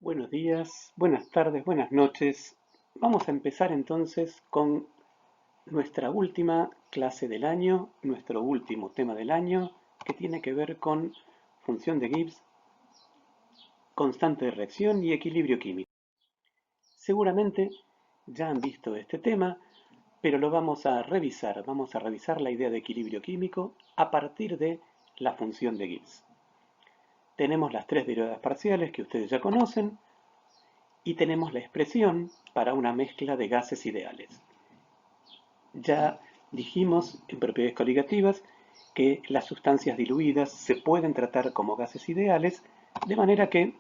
Buenos días, buenas tardes, buenas noches. Vamos a empezar entonces con nuestra última clase del año, nuestro último tema del año, que tiene que ver con función de Gibbs, constante de reacción y equilibrio químico. Seguramente ya han visto este tema, pero lo vamos a revisar. Vamos a revisar la idea de equilibrio químico a partir de la función de Gibbs. Tenemos las tres derivadas parciales que ustedes ya conocen, y tenemos la expresión para una mezcla de gases ideales. Ya dijimos en propiedades coligativas que las sustancias diluidas se pueden tratar como gases ideales, de manera que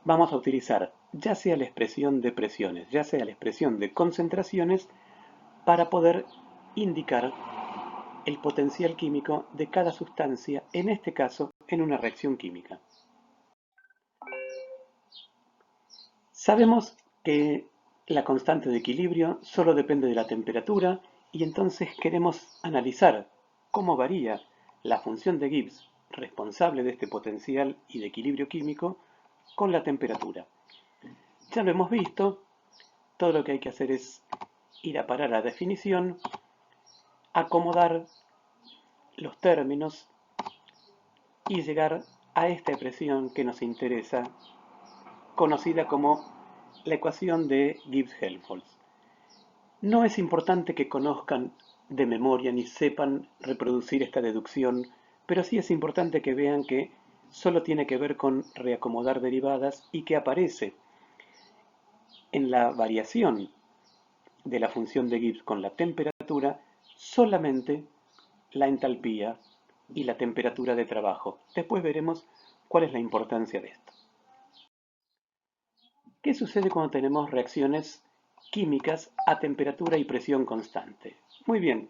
vamos a utilizar ya sea la expresión de presiones, ya sea la expresión de concentraciones, para poder indicar el potencial químico de cada sustancia, en este caso en una reacción química. Sabemos que la constante de equilibrio solo depende de la temperatura y entonces queremos analizar cómo varía la función de Gibbs responsable de este potencial y de equilibrio químico con la temperatura. Ya lo hemos visto, todo lo que hay que hacer es ir a parar a la definición, acomodar los términos y llegar a esta expresión que nos interesa, conocida como la ecuación de Gibbs-Helmholtz. No es importante que conozcan de memoria ni sepan reproducir esta deducción, pero sí es importante que vean que solo tiene que ver con reacomodar derivadas y que aparece en la variación de la función de Gibbs con la temperatura solamente la entalpía y la temperatura de trabajo. Después veremos cuál es la importancia de esto. ¿Qué sucede cuando tenemos reacciones químicas a temperatura y presión constante? Muy bien,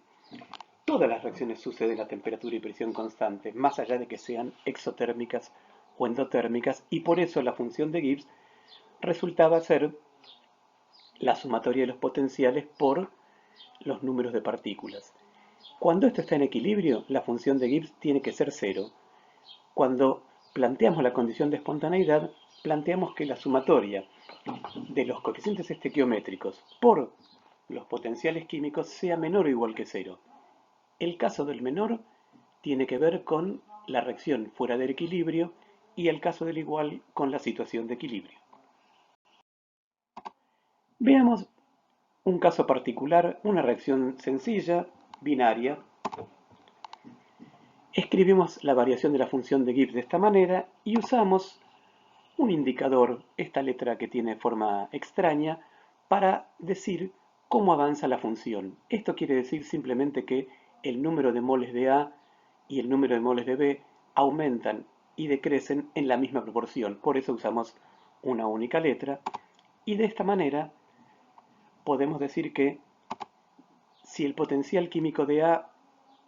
todas las reacciones suceden a temperatura y presión constante, más allá de que sean exotérmicas o endotérmicas, y por eso la función de Gibbs resultaba ser la sumatoria de los potenciales por los números de partículas. Cuando esto está en equilibrio, la función de Gibbs tiene que ser cero. Cuando planteamos la condición de espontaneidad, planteamos que la sumatoria de los coeficientes estequiométricos por los potenciales químicos sea menor o igual que cero. El caso del menor tiene que ver con la reacción fuera del equilibrio y el caso del igual con la situación de equilibrio. Veamos un caso particular, una reacción sencilla, binaria. Escribimos la variación de la función de Gibbs de esta manera y usamos un indicador, esta letra que tiene forma extraña, para decir cómo avanza la función. Esto quiere decir simplemente que el número de moles de A y el número de moles de B aumentan y decrecen en la misma proporción. Por eso usamos una única letra. Y de esta manera podemos decir que si el potencial químico de A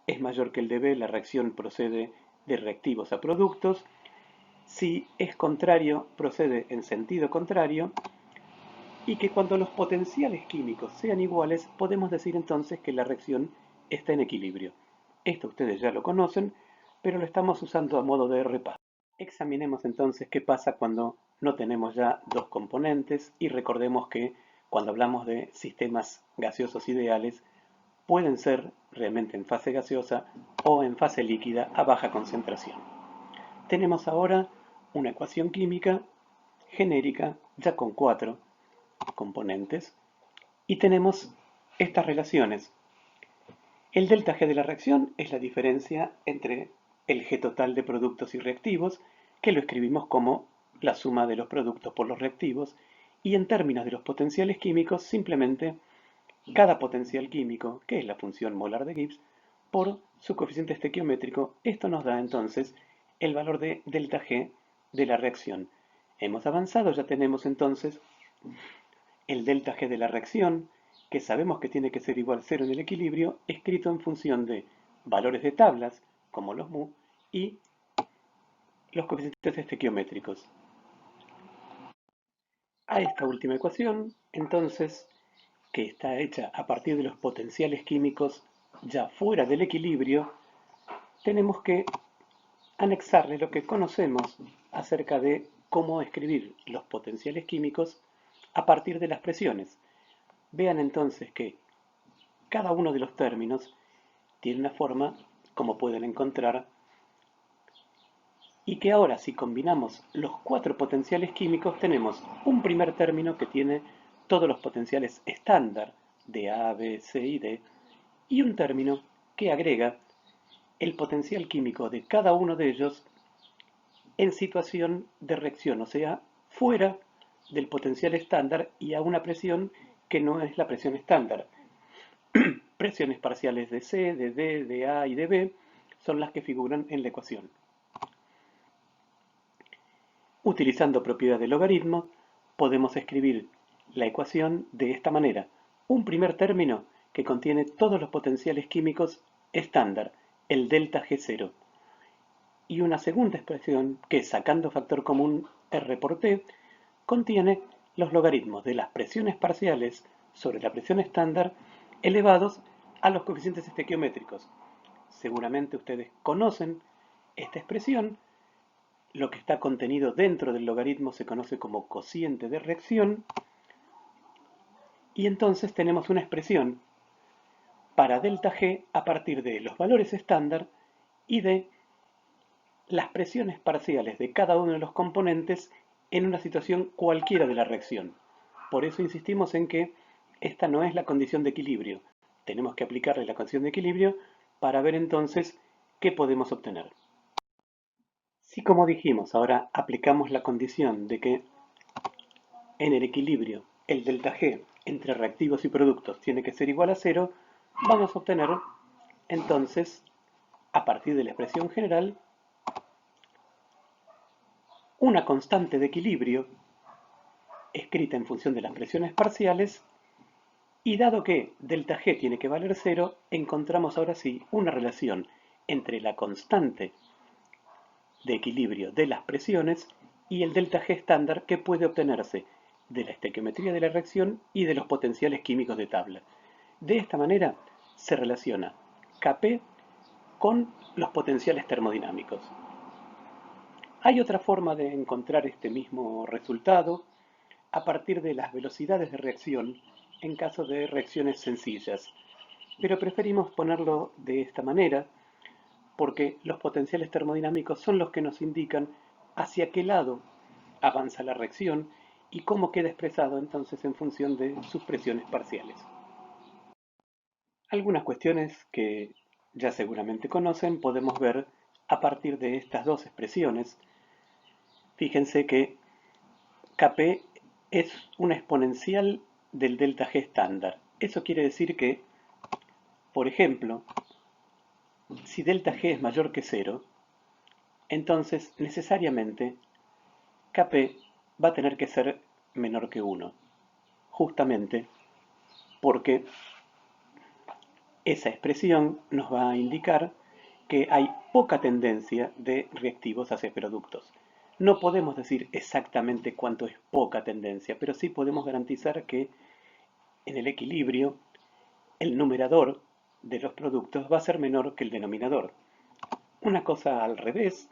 es mayor que el de B, la reacción procede de reactivos a productos. Si es contrario, procede en sentido contrario, y que cuando los potenciales químicos sean iguales, podemos decir entonces que la reacción está en equilibrio. Esto ustedes ya lo conocen, pero lo estamos usando a modo de repaso. Examinemos entonces qué pasa cuando no tenemos ya dos componentes y recordemos que cuando hablamos de sistemas gaseosos ideales, pueden ser realmente en fase gaseosa o en fase líquida a baja concentración. Tenemos ahora una ecuación química genérica ya con cuatro componentes y tenemos estas relaciones. El delta G de la reacción es la diferencia entre el G total de productos y reactivos, que lo escribimos como la suma de los productos por los reactivos, y en términos de los potenciales químicos, simplemente cada potencial químico, que es la función molar de Gibbs, por su coeficiente estequiométrico. Esto nos da entonces el valor de delta G de la reacción. Hemos avanzado, ya tenemos entonces el delta G de la reacción, que sabemos que tiene que ser igual a cero en el equilibrio, escrito en función de valores de tablas, como los mu, y los coeficientes estequiométricos. A esta última ecuación, entonces, que está hecha a partir de los potenciales químicos ya fuera del equilibrio, tenemos que anexarle lo que conocemos acerca de cómo escribir los potenciales químicos a partir de las presiones. Vean entonces que cada uno de los términos tiene una forma, como pueden encontrar, y que ahora si combinamos los 4 potenciales químicos tenemos un primer término que tiene todos los potenciales estándar de A, B, C y D, y un término que agrega el potencial químico de cada uno de ellos en situación de reacción, o sea, fuera del potencial estándar y a una presión que no es la presión estándar. Presiones parciales de C, de D, de A y de B son las que figuran en la ecuación. Utilizando propiedad de logaritmo, podemos escribir la ecuación de esta manera. Un primer término que contiene todos los potenciales químicos estándar, el delta G0. Y una segunda expresión que, sacando factor común R por T, contiene los logaritmos de las presiones parciales sobre la presión estándar elevados a los coeficientes estequiométricos. Seguramente ustedes conocen esta expresión. Lo que está contenido dentro del logaritmo se conoce como cociente de reacción. Y entonces tenemos una expresión para delta G a partir de los valores estándar y de las presiones parciales de cada uno de los componentes en una situación cualquiera de la reacción. Por eso insistimos en que esta no es la condición de equilibrio. Tenemos que aplicarle la condición de equilibrio para ver entonces qué podemos obtener. Si, como dijimos, ahora aplicamos la condición de que en el equilibrio el delta G entre reactivos y productos tiene que ser igual a 0, vamos a obtener entonces, a partir de la expresión general, una constante de equilibrio escrita en función de las presiones parciales, y dado que delta G tiene que valer 0, encontramos ahora sí una relación entre la constante de equilibrio de las presiones y el delta G estándar que puede obtenerse de la estequiometría de la reacción y de los potenciales químicos de tabla. De esta manera se relaciona Kp con los potenciales termodinámicos. Hay otra forma de encontrar este mismo resultado a partir de las velocidades de reacción en caso de reacciones sencillas, pero preferimos ponerlo de esta manera porque los potenciales termodinámicos son los que nos indican hacia qué lado avanza la reacción y cómo queda expresado entonces en función de sus presiones parciales. Algunas cuestiones que ya seguramente conocen podemos ver a partir de estas dos expresiones. Fíjense que Kp es una exponencial del delta G estándar. Eso quiere decir que, por ejemplo, si delta G es mayor que 0, entonces necesariamente Kp va a tener que ser menor que 1, justamente porque esa expresión nos va a indicar que hay poca tendencia de reactivos hacia productos. No podemos decir exactamente cuánto es poca tendencia, pero sí podemos garantizar que en el equilibrio el numerador de los productos va a ser menor que el denominador. Una cosa al revés,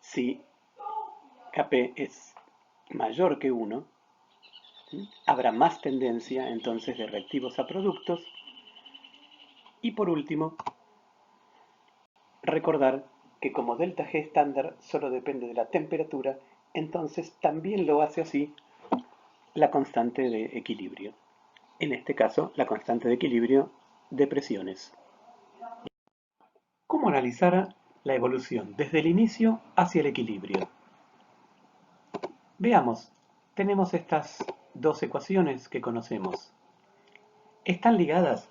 si Kp es mayor que 1, habrá más tendencia entonces de reactivos a productos. Y por último, recordar que como delta G estándar solo depende de la temperatura, entonces también lo hace así la constante de equilibrio. En este caso, la constante de equilibrio de presiones. ¿Cómo analizar la evolución desde el inicio hacia el equilibrio? Veamos, tenemos estas dos ecuaciones que conocemos. Están ligadas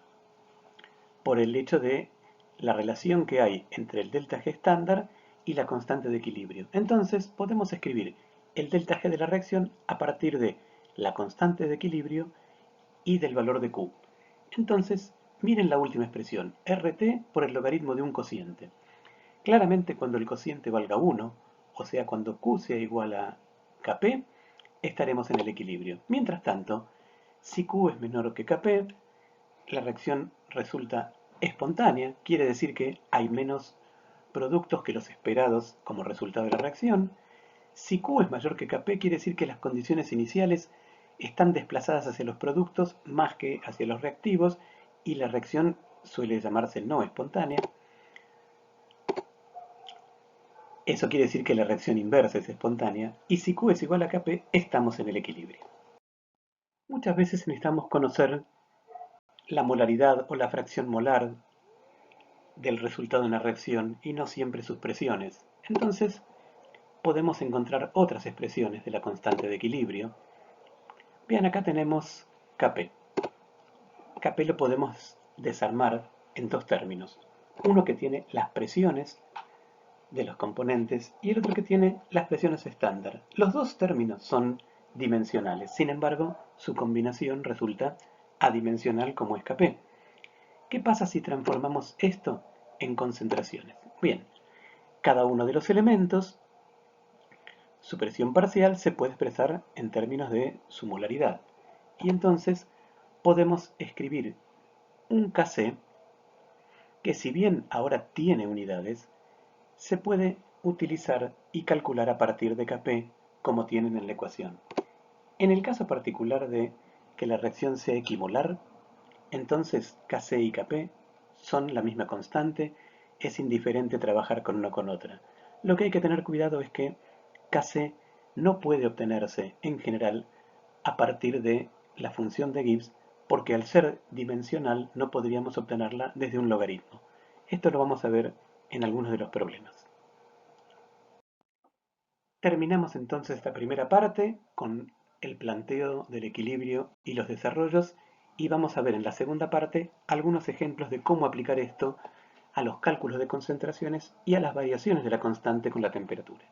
por el hecho de la relación que hay entre el delta G estándar y la constante de equilibrio. Entonces podemos escribir el delta G de la reacción a partir de la constante de equilibrio y del valor de Q. Entonces, miren la última expresión, RT por el logaritmo de un cociente. Claramente cuando el cociente valga 1, o sea cuando Q sea igual a Kp, estaremos en el equilibrio. Mientras tanto, si Q es menor que Kp, la reacción resulta espontánea, quiere decir que hay menos productos que los esperados como resultado de la reacción. Si Q es mayor que Kp, quiere decir que las condiciones iniciales están desplazadas hacia los productos más que hacia los reactivos y la reacción suele llamarse no espontánea. Eso quiere decir que la reacción inversa es espontánea y si Q es igual a Kp, estamos en el equilibrio. Muchas veces necesitamos conocer la molaridad o la fracción molar del resultado de una reacción y no siempre sus presiones. Entonces, podemos encontrar otras expresiones de la constante de equilibrio. Bien, acá tenemos Kp. Kp lo podemos desarmar en dos términos. Uno que tiene las presiones de los componentes y el otro que tiene las presiones estándar. Los dos términos son dimensionales, sin embargo, su combinación resulta adimensional como es Kp. ¿Qué pasa si transformamos esto en concentraciones? Bien, cada uno de los elementos, su presión parcial se puede expresar en términos de su molaridad. Y entonces podemos escribir un Kc que si bien ahora tiene unidades, se puede utilizar y calcular a partir de Kp como tienen en la ecuación. En el caso particular de que la reacción sea equimolar, entonces Kc y Kp son la misma constante, es indiferente trabajar con una o con otra. Lo que hay que tener cuidado es que Kc no puede obtenerse en general a partir de la función de Gibbs porque al ser dimensional no podríamos obtenerla desde un logaritmo. Esto lo vamos a ver en algunos de los problemas. Terminamos entonces esta primera parte con el planteo del equilibrio y los desarrollos y vamos a ver en la segunda parte algunos ejemplos de cómo aplicar esto a los cálculos de concentraciones y a las variaciones de la constante con la temperatura.